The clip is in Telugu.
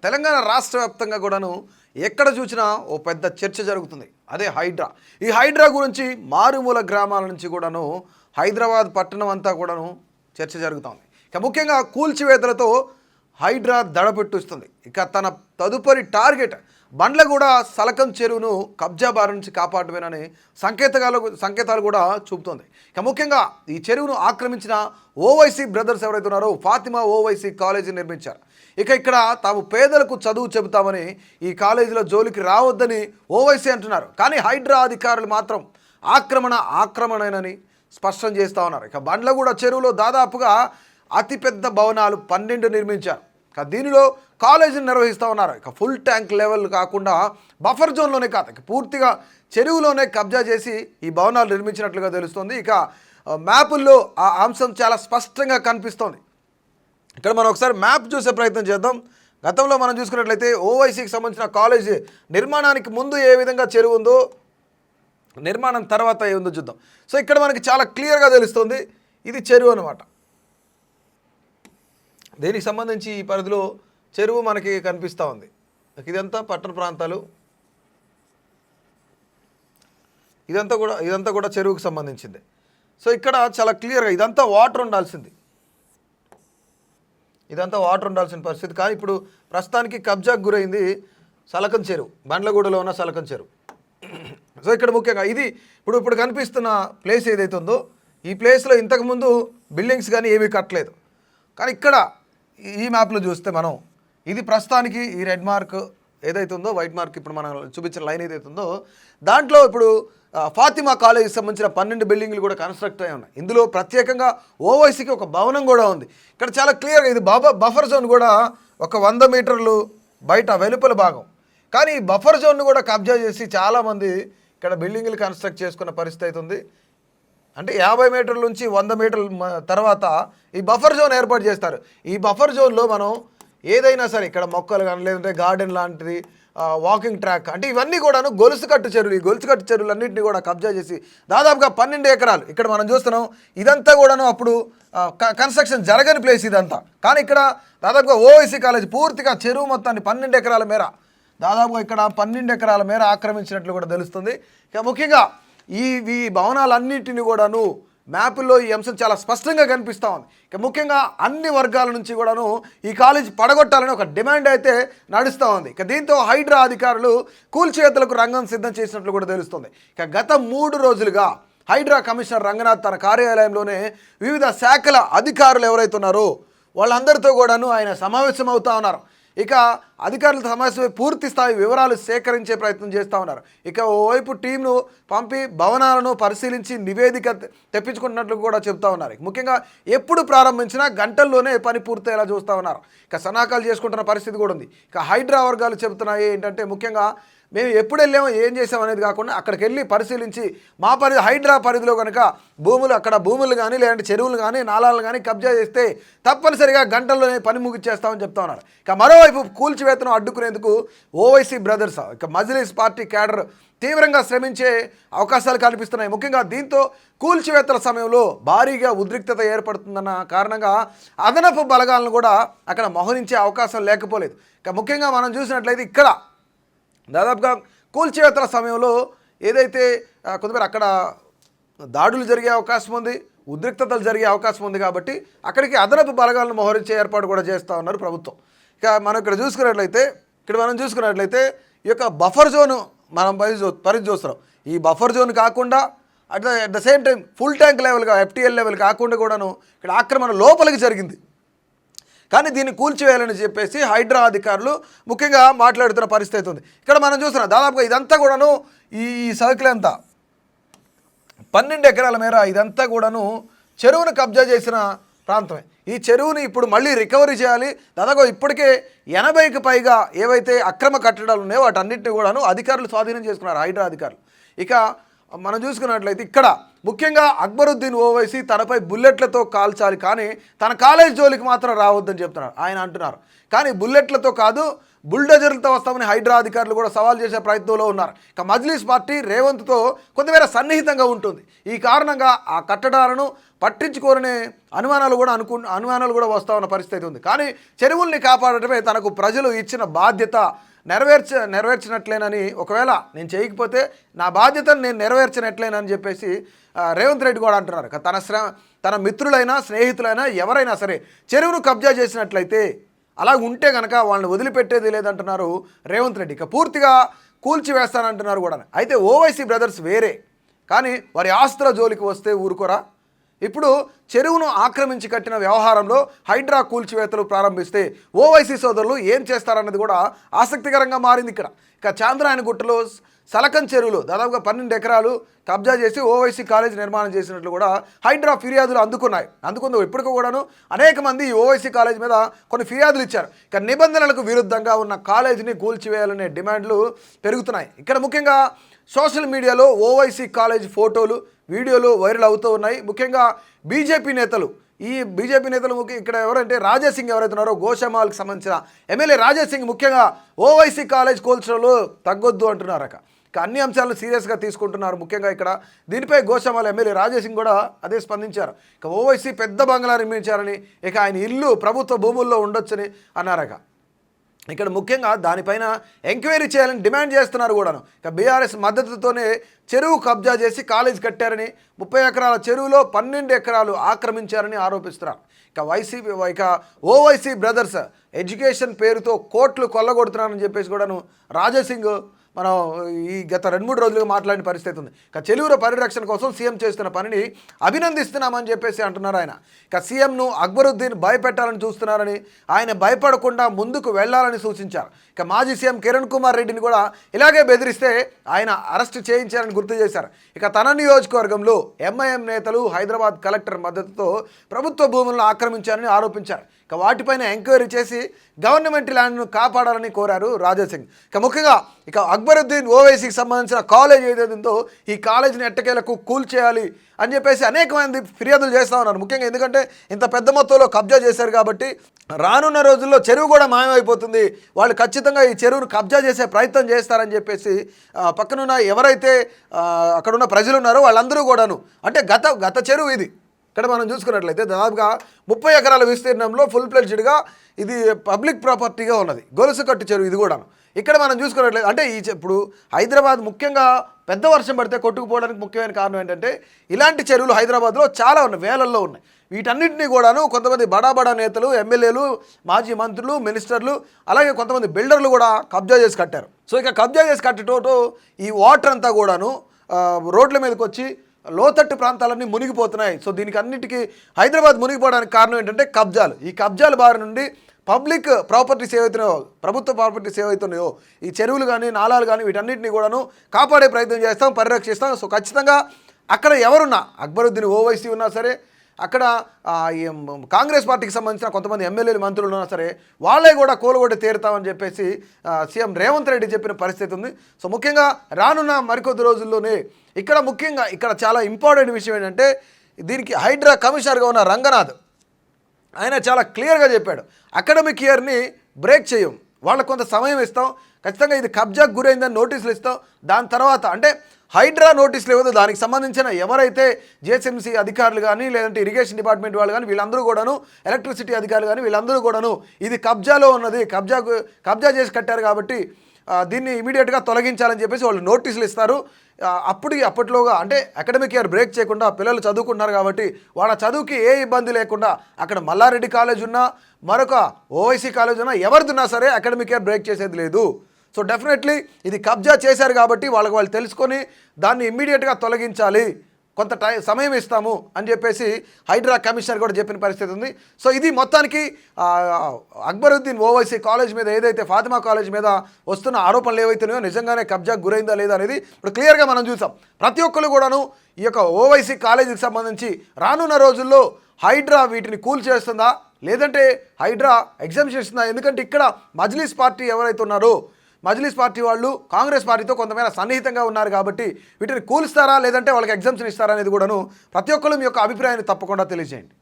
తెలంగాణ రాష్ట్ర వ్యాప్తంగా కూడాను ఎక్కడ చూసినా ఓ పెద్ద చర్చ జరుగుతుంది. అదే హైడ్రా. ఈ హైడ్రా గురించి మారుమూల గ్రామాల నుంచి కూడాను హైదరాబాద్ పట్టణం అంతా కూడాను చర్చ జరుగుతోంది. ఇక ముఖ్యంగా కూల్చివేతలతో హైడ్రా దడపెట్టుస్తుంది. ఇక తన తదుపరి టార్గెట్ బండ్లగూడ సలకం చెరువును కబ్జా బారి నుంచి కాపాడమేనని సంకేతాలు కూడా చూపుతోంది. ఇక ముఖ్యంగా ఈ చెరువును ఆక్రమించిన ఓవైసీ బ్రదర్స్ ఎవరైతే ఉన్నారో ఫాతిమా ఓవైసీ కాలేజీ నిర్మించారు. ఇక ఇక్కడ తాము పేదలకు చదువు చెబుతామని ఈ కాలేజీలో జోలికి రావద్దని ఓవైసీ అంటున్నారు. కానీ హైడ్రా అధికారులు మాత్రం ఆక్రమణేనని స్పష్టం చేస్తూ ఉన్నారు. ఇక బండ్లగూడ చెరువులో దాదాపుగా అతిపెద్ద భవనాలు 12 నిర్మించారు. ఇక దీనిలో కాలేజీని నిర్వహిస్తూ ఉన్నారు. ఇక ఫుల్ ట్యాంక్ లెవెల్ కాకుండా బఫర్ జోన్లోనే కాదు, ఇక పూర్తిగా చెరువులోనే కబ్జా చేసి ఈ భవనాలు నిర్మించినట్లుగా తెలుస్తుంది. ఇక మ్యాపుల్లో ఆ అంశం చాలా స్పష్టంగా కనిపిస్తోంది. ఇక్కడ మనం ఒకసారి మ్యాప్ చూసే ప్రయత్నం చేద్దాం. గతంలో మనం చూసుకున్నట్లయితే ఓవైసీకి సంబంధించిన కాలేజీ నిర్మాణానికి ముందు ఏ విధంగా చెరువు ఉందో, నిర్మాణం తర్వాత ఏ ఉందో చూద్దాం. సో ఇక్కడ మనకి చాలా క్లియర్గా తెలుస్తుంది ఇది చెరువు అనమాట. దీనికి సంబంధించి ఈ పరిధిలో చెరువు మనకి కనిపిస్తూ ఉంది. ఇదంతా పట్టణ ప్రాంతాలు, ఇదంతా కూడా చెరువుకు సంబంధించింది. సో ఇక్కడ చాలా క్లియర్గా ఇదంతా వాటర్ ఉండాల్సిన పరిస్థితి. కానీ ఇప్పుడు ప్రస్తుతానికి కబ్జాకు గురైంది సలకం చెరువు, బండ్లగూడలో ఉన్న సలకం చెరువు. సో ఇక్కడ ముఖ్యంగా ఇది ఇప్పుడు కనిపిస్తున్న ప్లేస్ ఏదైతే ఉందో ఈ ప్లేస్లో ఇంతకుముందు బిల్డింగ్స్ కానీ ఏమీ కట్టలేదు. కానీ ఇక్కడ ఈ మ్యాప్లో చూస్తే మనం ఇది ప్రస్తుతానికి ఈ రెడ్ మార్క్ ఏదైతే ఉందో, వైట్ మార్క్ ఇప్పుడు మనం చూపించిన లైన్ ఏదైతే ఉందో దాంట్లో ఇప్పుడు ఫాతిమా కాలేజీకి సంబంధించిన 12 బిల్డింగ్లు కూడా కన్స్ట్రక్ట్ అయి ఉన్నాయి. ఇందులో ప్రత్యేకంగా ఓవైసీకి ఒక భవనం కూడా ఉంది. ఇక్కడ చాలా క్లియర్గా ఇది బఫర్ జోన్ కూడా ఒక 100 మీటర్లు బయట వెలుపల భాగం. కానీ ఈ బఫర్ జోన్ను కూడా కబ్జా చేసి చాలామంది ఇక్కడ బిల్డింగ్లు కన్స్ట్రక్ట్ చేసుకున్న పరిస్థితి అవుతుంది. అంటే 50 మీటర్ల నుంచి 100 మీటర్ల తర్వాత ఈ బఫర్ జోన్ ఏర్పాటు చేస్తారు. ఈ బఫర్ జోన్లో మనం ఏదైనా సరే ఇక్కడ మొక్కలు కానీ లేదంటే గార్డెన్ లాంటిది, వాకింగ్ ట్రాక్ అంటే ఇవన్నీ కూడాను గొలుసుకట్టు చెరువులు, ఈ గొలుసుకట్టు చెరువులన్నింటినీ కూడా కబ్జా చేసి దాదాపుగా 12 ఎకరాలు ఇక్కడ మనం చూస్తున్నాం. ఇదంతా కూడాను అప్పుడు కన్స్ట్రక్షన్ జరగని ప్లేస్ ఇదంతా. కానీ ఇక్కడ దాదాపుగా ఓవైసీ కాలేజ్ పూర్తిగా చెరువు మొత్తాన్ని 12 ఎకరాల మేర దాదాపుగా ఇక్కడ 12 ఎకరాల మేర ఆక్రమించినట్లు కూడా తెలుస్తుంది. ఇక ముఖ్యంగా ఈ భవనాలన్నింటినీ కూడాను మ్యాపుల్లో ఈ అంశం చాలా స్పష్టంగా కనిపిస్తూ ఉంది. ఇక ముఖ్యంగా అన్ని వర్గాల నుంచి కూడాను ఈ కాలేజీ పడగొట్టాలని ఒక డిమాండ్ అయితే నడుస్తూ ఉంది. ఇక దీంతో హైడ్రా అధికారులు కూల్చివేతలకు రంగం సిద్ధం చేసినట్లు కూడా తెలుస్తుంది. ఇక గత 3 రోజులుగా హైడ్రా కమిషనర్ రంగనాథ్ తన కార్యాలయంలోనే వివిధ శాఖల అధికారులు ఎవరైతే ఉన్నారో వాళ్ళందరితో కూడాను ఆయన సమావేశం అవుతూ ఉన్నారు. ఇక అధికారుల సమావేశమై పూర్తి స్థాయి వివరాలు సేకరించే ప్రయత్నం చేస్తూ ఉన్నారు. ఇక ఓవైపు టీంను పంపి భవనాలను పరిశీలించి నివేదిక తెప్పించుకుంటున్నట్లు కూడా చెప్తా ఉన్నారు. ముఖ్యంగా ఎప్పుడు ప్రారంభించినా గంటల్లోనే పని పూర్తయ్యేలా చూస్తూ ఉన్నారు. ఇక సన్నాహాలు చేసుకుంటున్న పరిస్థితి కూడా ఉంది. ఇక హైడ్రా వర్గాలు చెబుతున్నాయి ఏంటంటే ముఖ్యంగా మేము ఎప్పుడు వెళ్ళామో ఏం చేసాం అనేది కాకుండా అక్కడికి వెళ్ళి పరిశీలించి మా హైడ్రా పరిధిలో కనుక భూములు కానీ లేదంటే చెరువులు కానీ నాలాలు కానీ కబ్జా చేస్తే తప్పనిసరిగా గంటల్లోనే పని ముగిచ్చేస్తామని చెప్తా ఉన్నారు. ఇక మరోవైపు కూల్చివేతను అడ్డుకునేందుకు ఓవైసీ బ్రదర్స్ ఇక మజ్లిస్ పార్టీ క్యాడర్ తీవ్రంగా శ్రమించే అవకాశాలు కనిపిస్తున్నాయి. ముఖ్యంగా దీంతో కూల్చివేతల సమయంలో భారీగా ఉద్రిక్తత ఏర్పడుతుందన్న కారణంగా అదనపు బలగాలను కూడా అక్కడ మోహరించే అవకాశం లేకపోలేదు. ఇక ముఖ్యంగా మనం చూసినట్లయితే ఇక్కడ దాదాపుగా కూల్చివేతల సమయంలో ఏదైతే కొంతమేర అక్కడ దాడులు జరిగే అవకాశం ఉంది, ఉద్రిక్తతలు జరిగే అవకాశం ఉంది. కాబట్టి అక్కడికి అదనపు బలగాలను మోహరించే ఏర్పాటు కూడా చేస్తూ ఉన్నారు ప్రభుత్వం. ఇక మనం ఇక్కడ చూసుకున్నట్లయితే ఈ యొక్క బఫర్ జోను మనం పరిధి చూస్తున్నాం. ఈ బఫర్ జోన్ కాకుండా at the same time full tank లెవెల్గా ఎఫ్టీఎల్ లెవెల్ కాకుండా కూడాను ఇక్కడ ఆక్రమణ లోపలికి జరిగింది. కానీ దీన్ని కూల్చివేయాలని చెప్పేసి హైడ్రా అధికారులు ముఖ్యంగా మాట్లాడుతున్న పరిస్థితి ఉంది. ఇక్కడ మనం చూస్తున్నాం దాదాపుగా ఇదంతా కూడాను ఈ సర్కిల్ అంతా 12 ఎకరాల మేర ఇదంతా కూడాను చెరువును కబ్జా చేసిన ప్రాంతమే. ఈ చెరువుని ఇప్పుడు మళ్ళీ రికవరీ చేయాలి. దాదాపు ఇప్పటికే 80కి పైగా ఏవైతే అక్రమ కట్టడాలు ఉన్నాయో వాటన్నిటిని కూడాను అధికారులు స్వాధీనం చేసుకున్నారు హైడ్రా అధికారులు. ఇక మనం చూసుకున్నట్లయితే ఇక్కడ ముఖ్యంగా అక్బరుద్దీన్ ఓవైసీ తనపై బుల్లెట్లతో కాల్చాలి కానీ తన కాలేజ్ జోలికి మాత్రం రావద్దని చెప్తున్నారు ఆయన అంటున్నారు. కానీ బుల్లెట్లతో కాదు, బుల్డోజర్లతో వస్తామని హైడ్రా అధికారులు కూడా సవాల్ చేసే ప్రయత్నంలో ఉన్నారు. ఇక మజ్లిస్ పార్టీ రేవంత్తో కొంతమేర సన్నిహితంగా ఉంటుంది. ఈ కారణంగా ఆ కట్టడాలను పట్టించుకోరనే అనుమానాలు కూడా వస్తా ఉన్న పరిస్థితి ఉంది. కానీ చెరువుల్ని కాపాడటమే తనకు ప్రజలు ఇచ్చిన బాధ్యత నెరవేర్చినట్లేనని, ఒకవేళ నేను చేయకపోతే నా బాధ్యతను నేను నెరవేర్చినట్లేనని చెప్పేసి రేవంత్ రెడ్డి కూడా అంటున్నారు. తన మిత్రులైనా స్నేహితులైనా ఎవరైనా సరే చెరువును కబ్జా చేసినట్లయితే అలా ఉంటే కనుక వాళ్ళని వదిలిపెట్టేది లేదంటున్నారు రేవంత్ రెడ్డి. ఇక పూర్తిగా కూల్చివేస్తానంటున్నారు కూడా. అయితే ఓవైసీ బ్రదర్స్ వేరే, కానీ వారి ఆస్తుల జోలికి వస్తే ఊరుకోరా? ఇప్పుడు చెరువును ఆక్రమించి కట్టిన వ్యవహారంలో హైడ్రా కూల్చివేతలు ప్రారంభిస్తే ఓవైసీ సోదరులు ఏం చేస్తారన్నది కూడా ఆసక్తికరంగా మారింది ఇక్కడ. ఇక చాంద్రాయణగుట్టలో సలకం చెరువులో దాదాపుగా 12 ఎకరాలు కబ్జా చేసి ఓవైసీ కాలేజ్ నిర్మాణం చేసినట్లు కూడా హైడ్రా ఫిర్యాదులు అందుకుంది. ఇప్పటికీ కూడాను అనేక మంది ఈ ఓవైసీ కాలేజ్ మీద కొన్ని ఫిర్యాదులు ఇచ్చారు. ఇక నిబంధనలకు విరుద్ధంగా ఉన్న కాలేజీని కూల్చివేయాలనే డిమాండ్లు పెరుగుతున్నాయి. ఇక్కడ ముఖ్యంగా సోషల్ మీడియాలో ఓవైసీ కాలేజ్ ఫోటోలు వీడియోలు వైరల్ అవుతూ ఉన్నాయి. ముఖ్యంగా బీజేపీ నేతలు ఇక్కడ ఎవరంటే రాజాసింగ్ ఎవరైతే ఉన్నారో గోషామాల్కి సంబంధించిన ఎమ్మెల్యే రాజాసింగ్ ముఖ్యంగా ఓవైసీ కాలేజ్ కూల్చడంలో తగ్గొద్దు అంటున్నారు. ఇక అన్ని అంశాలను సీరియస్గా తీసుకుంటున్నారు. ముఖ్యంగా ఇక్కడ దీనిపై గోషామాల్ ఎమ్మెల్యే రాజాసింగ్ కూడా అదే స్పందించారు. ఇక ఓవైసీ పెద్ద బంగ్లా నిర్మించారని, ఇక ఆయన ఇల్లు ప్రభుత్వ భూముల్లో ఉండొచ్చని అన్నారక. ఇక్కడ ముఖ్యంగా దానిపైన ఎంక్వైరీ చేయాలని డిమాండ్ చేస్తున్నారు కూడాను. ఇక బీఆర్ఎస్ మద్దతుతోనే చెరువు కబ్జా చేసి కాలేజ్ కట్టారని, 30 ఎకరాల చెరువులో 12 ఎకరాలు ఆక్రమించారని ఆరోపిస్తున్నారు. ఇక ఓవైసీ బ్రదర్స్ ఎడ్యుకేషన్ పేరుతో కోట్లు కొల్లగొడుతున్నారని చెప్పేసి కూడాను రాజాసింగ్ మనం ఈ గత 2-3 రోజులుగా మాట్లాడిన పరిస్థితి ఉంది. ఇక చెరువుల పరిరక్షణ కోసం సీఎం చేస్తున్న పనిని అభినందిస్తున్నామని చెప్పేసి అంటున్నారు ఆయన. ఇక సీఎంను అక్బరుద్దీన్ భయపెట్టాలని చూస్తున్నారని, ఆయన భయపడకుండా ముందుకు వెళ్లాలని సూచించారు. ఇక మాజీ సీఎం కిరణ్ కుమార్ రెడ్డిని కూడా ఇలాగే బెదిరిస్తే ఆయన అరెస్ట్ చేయించారని గుర్తు చేశారు. ఇక తన నియోజకవర్గంలో ఎంఐఎం నేతలు హైదరాబాద్ కలెక్టర్ మద్దతుతో ప్రభుత్వ భూములను ఆక్రమించారని ఆరోపించారు. ఇక వాటిపైన ఎంక్వైరీ చేసి గవర్నమెంట్ ల్యాండ్ను కాపాడాలని కోరారు రాజాసింగ్. ఇక ముఖ్యంగా అక్బరుద్దీన్ ఓవైసీకి సంబంధించిన కాలేజ్ ఏదైతుందో ఈ కాలేజీని ఎట్టకేలకు కూల్చేయాలి అని చెప్పేసి అనేక మంది ఫిర్యాదులు చేస్తూ ఉన్నారు. ముఖ్యంగా ఎందుకంటే ఇంత పెద్ద మొత్తంలో కబ్జా చేశారు కాబట్టి రానున్న రోజుల్లో చెరువు కూడా మాయమైపోతుంది, వాళ్ళు ఖచ్చితంగా ఈ చెరువును కబ్జా చేసే ప్రయత్నం చేస్తారని చెప్పేసి పక్కనున్న ఎవరైతే అక్కడున్న ప్రజలు ఉన్నారో వాళ్ళందరూ కూడాను, అంటే గత చెరువు ఇది. ఇక్కడ మనం చూసుకున్నట్లయితే దాదాపుగా 30 ఎకరాల విస్తీర్ణంలో ఫుల్ ఫ్లెడ్జ్డ్గా ఇది పబ్లిక్ ప్రాపర్టీగా ఉన్నది. గొలుసు కట్టు చెరువు ఇది కూడాను. ఇక్కడ మనం చూసుకున్నట్లయితే అంటే ఇప్పుడు హైదరాబాద్ ముఖ్యంగా పెద్ద వర్షం పడితే కొట్టుకుపోవడానికి ముఖ్యమైన కారణం ఏంటంటే ఇలాంటి చెరువులు హైదరాబాద్లో చాలా ఉన్నాయి, వేలల్లో ఉన్నాయి. వీటన్నింటినీ కూడాను కొంతమంది బడా నేతలు, ఎమ్మెల్యేలు, మాజీ మంత్రులు, మినిస్టర్లు, అలాగే కొంతమంది బిల్డర్లు కూడా కబ్జా చేసి కట్టారు. సో ఇక కబ్జా చేసి కట్టేటోటు ఈ వాటర్ అంతా కూడాను రోడ్ల మీదకి వచ్చి లోతట్టు ప్రాంతాలన్నీ మునిగిపోతున్నాయి. సో దీనికి అన్నిటికీ హైదరాబాద్ మునిగిపోవడానికి కారణం ఏంటంటే కబ్జాలు. ఈ కబ్జాల బారి నుండి పబ్లిక్ ప్రాపర్టీస్ ఏవైతున్నాయో, ప్రభుత్వ ప్రాపర్టీస్ ఏవైతున్నాయో, ఈ చెరువులు కానీ నాలాలు కానీ వీటన్నిటిని కూడాను కాపాడే ప్రయత్నం చేస్తాం, పరిరక్షిస్తాం. సో ఖచ్చితంగా అక్కడ ఎవరున్నా, అక్బరుద్దీన్ ఓవైసీ ఉన్నా సరే, అక్కడ కాంగ్రెస్ పార్టీకి సంబంధించిన కొంతమంది ఎమ్మెల్యేలు, మంత్రులు ఉన్నా సరే, వాళ్ళే కూడా కూలగొట్టి తీరుతామని చెప్పేసి సీఎం రేవంత్ రెడ్డి చెప్పిన పరిస్థితి ఉంది. సో ముఖ్యంగా రానున్న మరికొద్ది రోజుల్లోనే ఇక్కడ చాలా ఇంపార్టెంట్ విషయం ఏంటంటే దీనికి హైడ్రా కమిషనర్గా ఉన్న రంగనాథ్ ఆయన చాలా క్లియర్గా చెప్పాడు, అకాడమిక్ ఇయర్ని బ్రేక్ చేయం, వాళ్ళకు కొంత సమయం ఇస్తాం, ఖచ్చితంగా ఇది కబ్జాకు గురైందని నోటీసులు ఇస్తాం. దాని తర్వాత అంటే హైడ్రా నోటీసులు ఇవ్వదు, దానికి సంబంధించిన ఎవరైతే జిహెచ్ఎంసీ అధికారులు కానీ, లేదంటే ఇరిగేషన్ డిపార్ట్మెంట్ వాళ్ళు కానీ, వీళ్ళందరూ కూడాను, ఎలక్ట్రిసిటీ అధికారులు కానీ, వీళ్ళందరూ కూడాను ఇది కబ్జాలో ఉన్నది, కబ్జా చేసి కట్టారు కాబట్టి దీన్ని ఇమీడియట్గా తొలగించాలని చెప్పేసి వాళ్ళు నోటీసులు ఇస్తారు. అప్పట్లోగా అంటే అకాడమిక్ ఇయర్ బ్రేక్ చేయకుండా పిల్లలు చదువుకుంటున్నారు కాబట్టి వాళ్ళ చదువుకి ఏ ఇబ్బంది లేకుండా అక్కడ మల్లారెడ్డి కాలేజ్ ఉన్నా, మరొక ఓవైసీ కాలేజ్ ఉన్నా, ఎవరిదున్నా సరే అకాడమిక్ ఇయర్ బ్రేక్ చేసేది లేదు. సో డెఫినెట్లీ ఇది కబ్జా చేశారు కాబట్టి వాళ్ళు తెలుసుకొని దాన్ని ఇమ్మీడియట్గా తొలగించాలి, కొంత సమయం ఇస్తాము అని చెప్పేసి హైడ్రా కమిషనర్ కూడా చెప్పిన పరిస్థితి ఉంది. సో ఇది మొత్తానికి అక్బరుద్దీన్ ఓవైసీ కాలేజ్ మీద ఏదైతే ఫాతిమా కాలేజ్ మీద వస్తున్న ఆరోపణలు ఏవైతున్నాయో నిజంగానే కబ్జాకు గురైందా లేదా అనేది ఇప్పుడు క్లియర్గా మనం చూసాం. ప్రతి ఒక్కరు కూడాను ఈ యొక్క ఓవైసీ కాలేజీకి సంబంధించి రానున్న రోజుల్లో హైడ్రా వీటిని కూల్ చేస్తుందా, లేదంటే హైడ్రా ఎగ్జామ్షన్ ఇస్తుందా? ఎందుకంటే ఇక్కడ మజ్లిస్ పార్టీ ఎవరైతే ఉన్నారో, మజ్లిస్ పార్టీ వాళ్ళు కాంగ్రెస్ పార్టీతో కొంతమేర సన్నిహితంగా ఉన్నారు కాబట్టి వీటిని కూల్స్తారా లేదంటే వాళ్ళకి ఎగ్జామ్షన్ ఇస్తారా అనేది కూడాను ప్రతి ఒక్కరు మీ యొక్క అభిప్రాయాన్ని తప్పకుండా తెలియజేయండి.